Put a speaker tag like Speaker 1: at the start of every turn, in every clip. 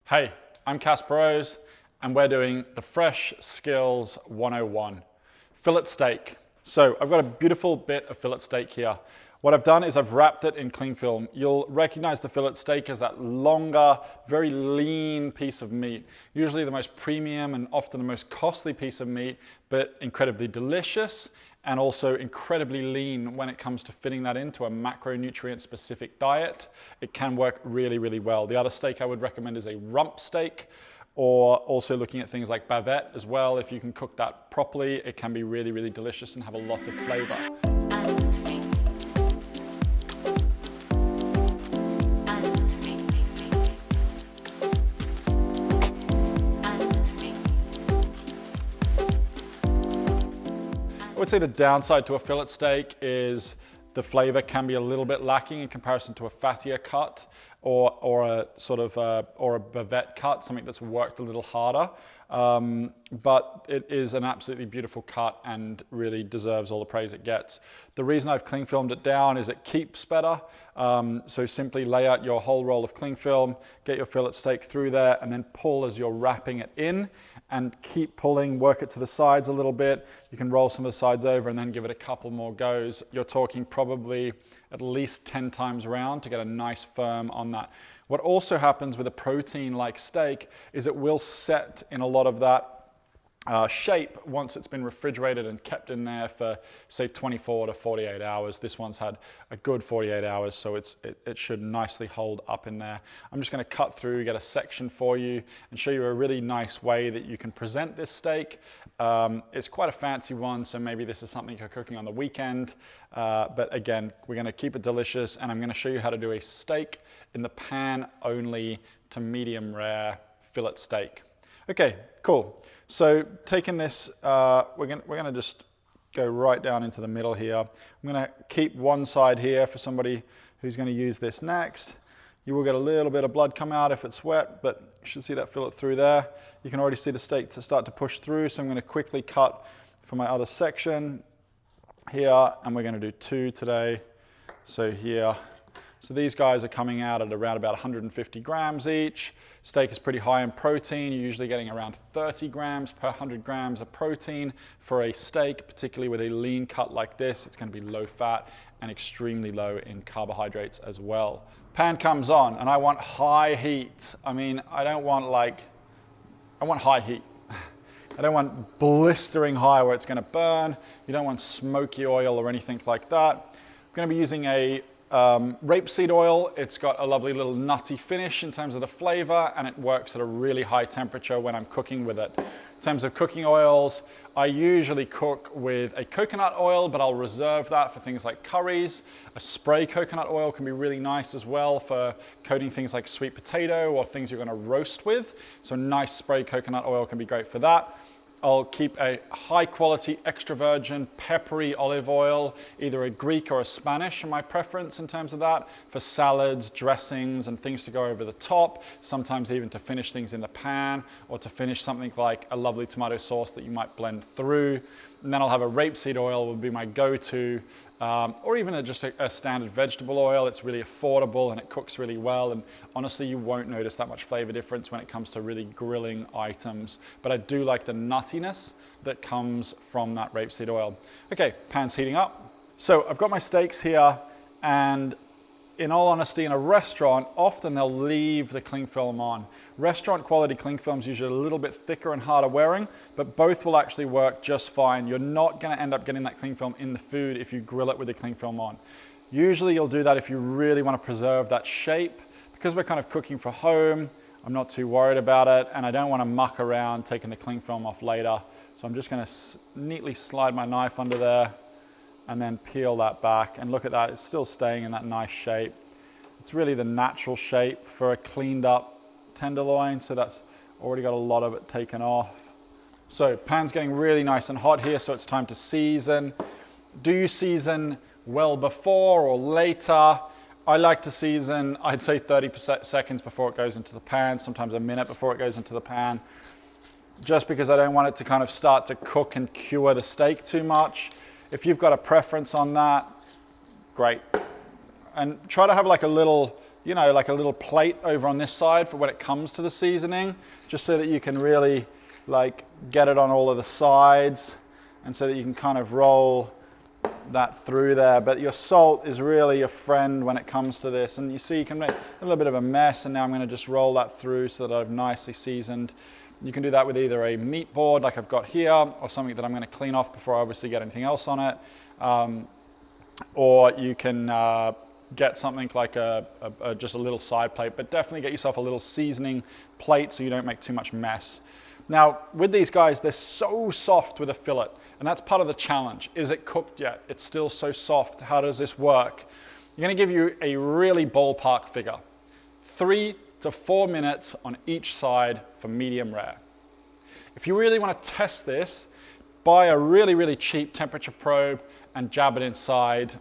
Speaker 1: Hey, I'm Caspar Rose, and we're doing the Fresh Skills 101, fillet steak. So I've got a beautiful bit of fillet steak here. What I've done is I've wrapped it in cling film. You'll recognize the fillet steak as that longer, very lean piece of meat. Usually the most premium and often the most costly piece of meat, but incredibly delicious and also incredibly lean when it comes to fitting that into a macronutrient specific diet. It can work really, really well. The other steak I would recommend is a rump steak, or also looking at things like bavette as well. If you can cook that properly, it can be really, really delicious and have a lot of flavor. I would say the downside to a fillet steak is the flavor can be a little bit lacking in comparison to a fattier cut or a bavette cut, something that's worked a little harder. But it is an absolutely beautiful cut and really deserves all the praise it gets. The reason I've cling filmed it down is it keeps better. So simply lay out your whole roll of cling film, get your fillet steak through there, and then pull as you're wrapping it in, and keep pulling, work it to the sides a little bit. You can roll some of the sides over and then give it a couple more goes. You're talking probably at least 10 times around to get a nice firm on that. What also happens with a protein like steak is it will set in a lot of that shape once it's been refrigerated and kept in there for say 24 to 48 hours. This one's had a good 48 hours, so it should nicely hold up in there. I'm just going to cut through, get a section for you and show you a really nice way that you can present this steak. It's quite a fancy one, so maybe this is something you're cooking on the weekend, but again, we're going to keep it delicious, and I'm going to show you how to do a steak in the pan only to medium rare fillet steak. Okay, cool. So taking this, we're gonna just go right down into the middle here. I'm gonna keep one side here for somebody who's gonna use this next. You will get a little bit of blood come out if it's wet, but you should see that fillet through there. You can already see the steak to start to push through, so I'm gonna quickly cut for my other section here, and we're gonna do two today. So here. So these guys are coming out at around about 150 grams each. Steak is pretty high in protein. You're usually getting around 30 grams per 100 grams of protein for a steak, particularly with a lean cut like this. It's going to be low fat and extremely low in carbohydrates as well. Pan comes on and I want high heat. I mean, I want high heat. I don't want blistering high where it's going to burn. You don't want smoky oil or anything like that. I'm going to be using a rapeseed oil. It's got a lovely little nutty finish in terms of the flavor, and it works at a really high temperature when I'm cooking with it. In terms of cooking oils, I usually cook with a coconut oil, but I'll reserve that for things like curries. A spray coconut oil can be really nice as well for coating things like sweet potato or things you're going to roast with. So nice spray coconut oil can be great for that. I'll keep a high quality extra virgin peppery olive oil, either a Greek or a Spanish in my preference in terms of that, for salads, dressings and things to go over the top, sometimes even to finish things in the pan or to finish something like a lovely tomato sauce that you might blend through. And then I'll have a rapeseed oil would be my go-to, or even just a standard vegetable oil. It's really affordable and it cooks really well, and honestly you won't notice that much flavor difference when it comes to really grilling items, but I do like the nuttiness that comes from that rapeseed oil. Okay, pan's heating up. So I've got my steaks here, and in all honesty, in a restaurant, often they'll leave the cling film on. Restaurant quality cling film is usually a little bit thicker and harder wearing, but both will actually work just fine. You're not going to end up getting that cling film in the food if you grill it with the cling film on. Usually you'll do that if you really want to preserve that shape. Because we're kind of cooking for home, I'm not too worried about it, and I don't want to muck around taking the cling film off later. So I'm just going to neatly slide my knife under there and then peel that back, and look at that, it's still staying in that nice shape. It's really the natural shape for a cleaned up tenderloin, so that's already got a lot of it taken off. So pan's getting really nice and hot here, so it's time to season. Do you season well before or later? I like to season, I'd say 30 seconds before it goes into the pan, sometimes a minute before it goes into the pan, just because I don't want it to kind of start to cook and cure the steak too much. If you've got a preference on that, great. And try to have like a little you know, like a little plate over on this side for when it comes to the seasoning, just so that you can really like get it on all of the sides, and so that you can kind of roll that through there. But your salt is really a friend when it comes to this. And you see, you can make a little bit of a mess, and now I'm going to just roll that through so that I've nicely seasoned. You can do that with either a meat board like I've got here, or something that I'm going to clean off before I obviously get anything else on it. Or you can get something like just a little side plate, but definitely get yourself a little seasoning plate so you don't make too much mess. Now, with these guys, they're so soft with a fillet, and that's part of the challenge. Is it cooked yet? It's still so soft. How does this work? I'm going to give you a really ballpark figure. 3 to 4 minutes on each side for medium rare. If you really want to test this, buy a really, really cheap temperature probe and jab it inside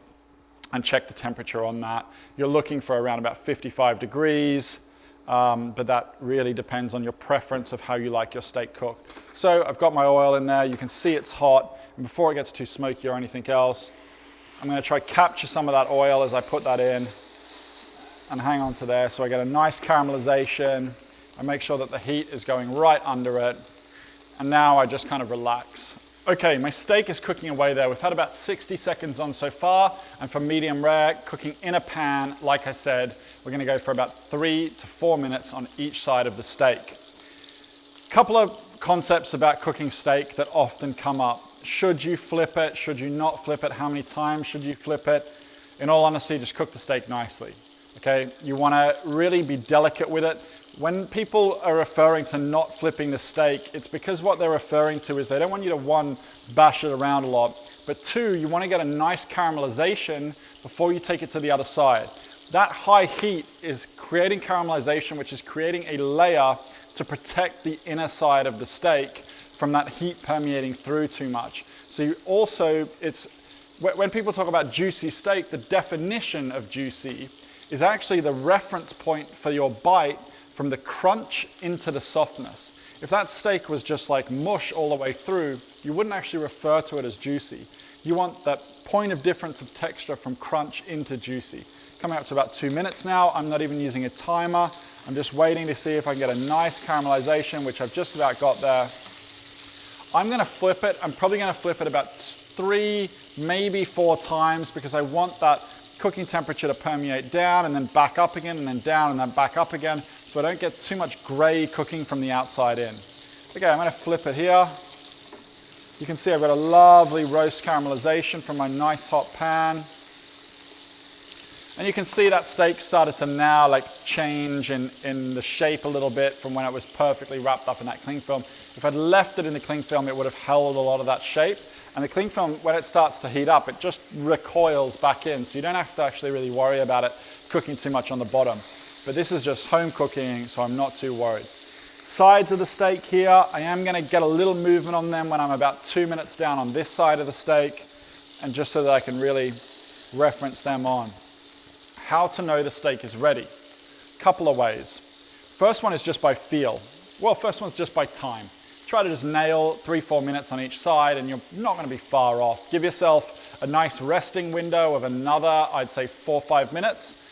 Speaker 1: and check the temperature on that. You're looking for around about 55 degrees. But that really depends on your preference of how you like your steak cooked. So I've got my oil in there. You can see it's hot. And before it gets too smoky or anything else, I'm going to try capture some of that oil as I put that in and hang on to there. So I get a nice caramelization. I make sure that the heat is going right under it. And now I just kind of relax. Okay, my steak is cooking away there. We've had about 60 seconds on so far. And for medium rare, cooking in a pan, like I said, we're going to go for about 3 to 4 minutes on each side of the steak. A couple of concepts about cooking steak that often come up. Should you flip it? Should you not flip it? How many times should you flip it? In all honesty, just cook the steak nicely. Okay, you want to really be delicate with it. When people are referring to not flipping the steak, it's because what they're referring to is they don't want you to, 1, bash it around a lot, but 2, you want to get a nice caramelization before you take it to the other side. That high heat is creating caramelization, which is creating a layer to protect the inner side of the steak from that heat permeating through too much. So you also, when people talk about juicy steak, the definition of juicy is actually the reference point for your bite from the crunch into the softness. If that steak was just like mush all the way through, you wouldn't actually refer to it as juicy. You want that point of difference of texture from crunch into juicy. Coming up to about 2 minutes now. I'm not even using a timer. I'm just waiting to see if I can get a nice caramelization, which I've just about got there. I'm going to flip it. I'm probably going to flip it about 3, maybe 4 times, because I want that cooking temperature to permeate down and then back up again and then down and then back up again, so I don't get too much gray cooking from the outside in. Okay, I'm going to flip it here. You can see I've got a lovely roast caramelization from my nice hot pan. And you can see that steak started to now like change in the shape a little bit from when it was perfectly wrapped up in that cling film. If I'd left it in the cling film, it would have held a lot of that shape. And the cling film, when it starts to heat up, it just recoils back in. So you don't have to actually really worry about it cooking too much on the bottom. But this is just home cooking, so I'm not too worried. Sides of the steak here, I am going to get a little movement on them when I'm about 2 minutes down on this side of the steak, and just so that I can really reference them on. How to know the steak is ready? Couple of ways. First one is just by feel. Well, first one's just by time. Try to just nail 3-4 minutes on each side and you're not going to be far off. Give yourself a nice resting window of another, I'd say 4-5 minutes.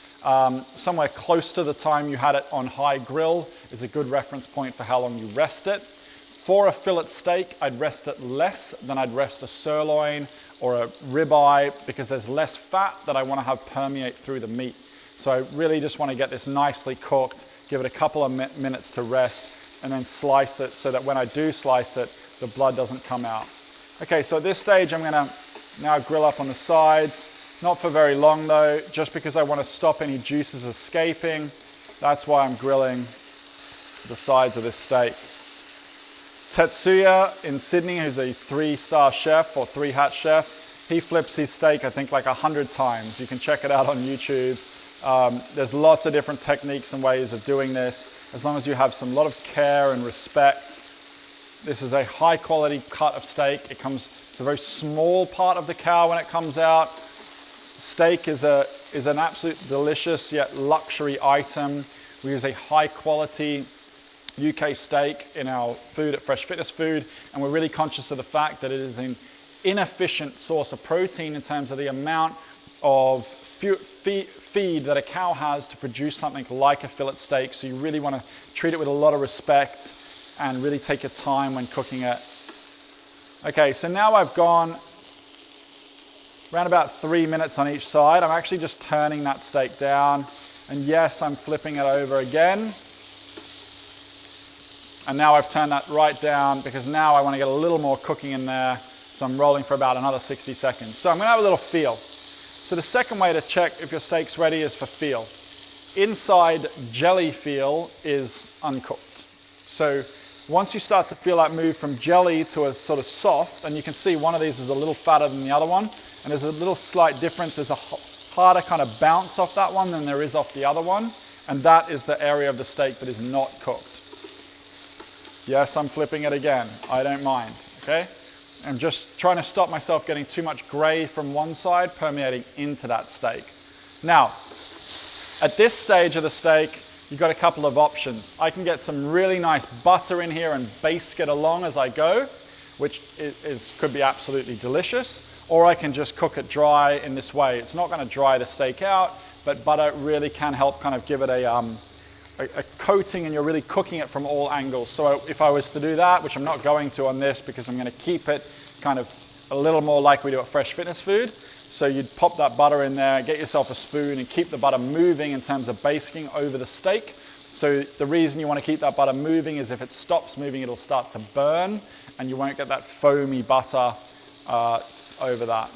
Speaker 1: Somewhere close to the time you had it on high grill is a good reference point for how long you rest it. For a fillet steak, I'd rest it less than I'd rest a sirloin or a ribeye, because there's less fat that I want to have permeate through the meat. So I really just want to get this nicely cooked, give it a couple of minutes to rest, and then slice it so that when I do slice it, the blood doesn't come out. Okay, so at this stage, I'm going to now grill up on the sides. Not for very long though, just because I want to stop any juices escaping. That's why I'm grilling the sides of this steak. Tetsuya in Sydney, who's a 3-star chef or 3-hat chef, he flips his steak, I think, like 100 times. You can check it out on YouTube. There's lots of different techniques and ways of doing this, as long as you have some lot of care and respect. This is a high quality cut of steak. It's a very small part of the cow when it comes out. Steak is an absolute delicious yet luxury item. We use a high quality UK steak in our food at Fresh Fitness Food, and we're really conscious of the fact that it is an inefficient source of protein in terms of the amount of feed that a cow has to produce something like a fillet steak. So you really want to treat it with a lot of respect and really take your time when cooking it. Okay, so now I've gone around about 3 minutes on each side. I'm actually just turning that steak down. And yes, I'm flipping it over again. And now I've turned that right down because now I want to get a little more cooking in there. So I'm rolling for about another 60 seconds. So I'm going to have a little feel. So the second way to check if your steak's ready is for feel. Inside jelly feel is uncooked. So once you start to feel that move from jelly to a sort of soft, and you can see one of these is a little fatter than the other one, and there's a little slight difference. There's a harder kind of bounce off that one than there is off the other one, and that is the area of the steak that is not cooked. Yes, I'm flipping it again. I don't mind, okay? I'm just trying to stop myself getting too much gray from one side permeating into that steak. Now, at this stage of the steak, you've got a couple of options. I can get some really nice butter in here and baste it along as I go, which could be absolutely delicious, or I can just cook it dry in this way. It's not going to dry the steak out, but butter really can help kind of give it a coating, and you're really cooking it from all angles. So if I was to do that, which I'm not going to on this because I'm going to keep it kind of a little more like we do at Fresh Fitness Food. So you'd pop that butter in there, get yourself a spoon and keep the butter moving in terms of basting over the steak. So the reason you want to keep that butter moving is if it stops moving, it'll start to burn and you won't get that foamy butter over that.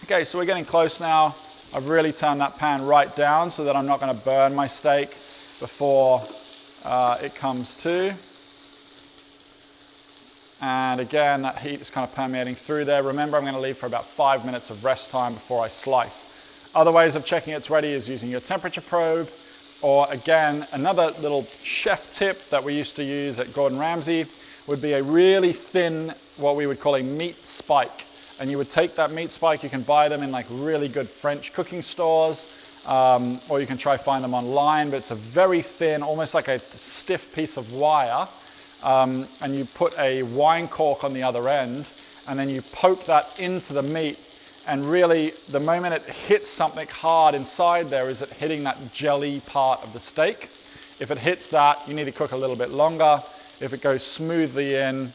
Speaker 1: Okay, so we're getting close now. I've really turned that pan right down so that I'm not going to burn my steak before it comes to. And again, that heat is kind of permeating through there. Remember, I'm going to leave for about 5 minutes of rest time before I slice. Other ways of checking it's ready is using your temperature probe, or again, another little chef tip that we used to use at Gordon Ramsay would be a really thin, what we would call a meat spike. And you would take that meat spike, you can buy them in like really good French cooking stores, or you can try find them online, but it's a very thin, almost like a stiff piece of wire, and you put a wine cork on the other end, and then you poke that into the meat, and really the moment it hits something hard inside there is it hitting that jelly part of the steak. If it hits that, you need to cook a little bit longer. If it goes smoothly in,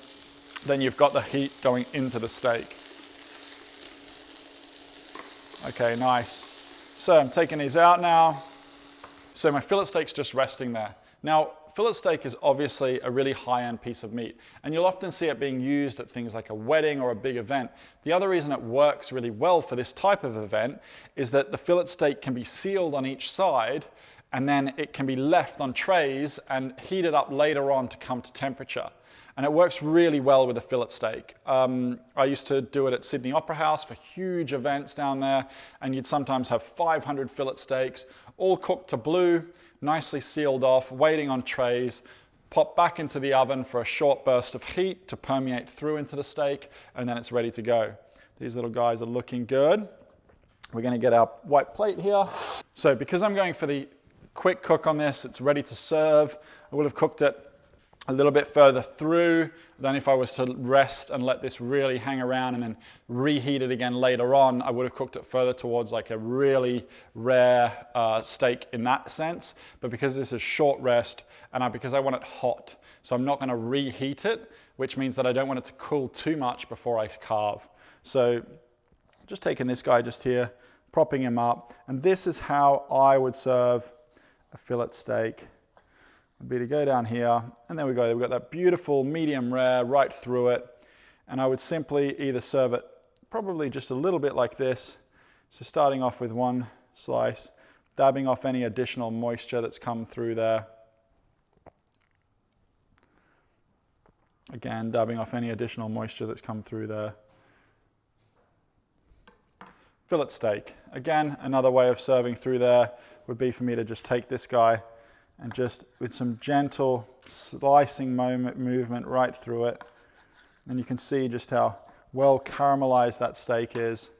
Speaker 1: then you've got the heat going into the steak. Okay, nice. So I'm taking these out now. So my fillet steak's just resting there. Now, fillet steak is obviously a really high-end piece of meat, and you'll often see it being used at things like a wedding or a big event. The other reason it works really well for this type of event is that the fillet steak can be sealed on each side, and then it can be left on trays and heated up later on to come to temperature. And it works really well with a fillet steak. I used to do it at Sydney Opera House for huge events down there, and you'd sometimes have 500 fillet steaks, all cooked to blue, nicely sealed off, waiting on trays, pop back into the oven for a short burst of heat to permeate through into the steak, and then it's ready to go. These little guys are looking good. We're gonna get our white plate here. So because I'm going for the quick cook on this, it's ready to serve. I would have cooked it a little bit further through than if I was to rest and let this really hang around and then reheat it again later on. I would have cooked it further towards like a really rare steak in that sense. But because this is short rest and because I want it hot, so I'm not going to reheat it, which means that I don't want it to cool too much before I carve. So just taking this guy just here, propping him up, and this is how I would serve a fillet steak. Would be to go down here, and there we go. We've got that beautiful medium rare right through it, and I would simply either serve it probably just a little bit like this. So starting off with one slice, dabbing off any additional moisture that's come through there. Again, dabbing off any additional moisture that's come through there. Fillet steak. Again, another way of serving through there would be for me to just take this guy and just with some gentle slicing movement right through it. And you can see just how well caramelized that steak is.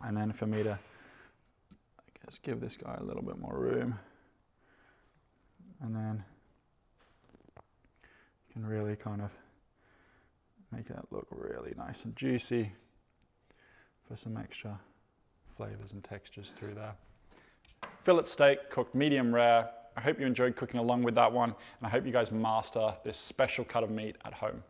Speaker 1: And then for me to, I guess, give this guy a little bit more room. And then you can really kind of make it look really nice and juicy for some extra flavors and textures through there. Fillet steak cooked medium rare. I hope you enjoyed cooking along with that one, and I hope you guys master this special cut of meat at home.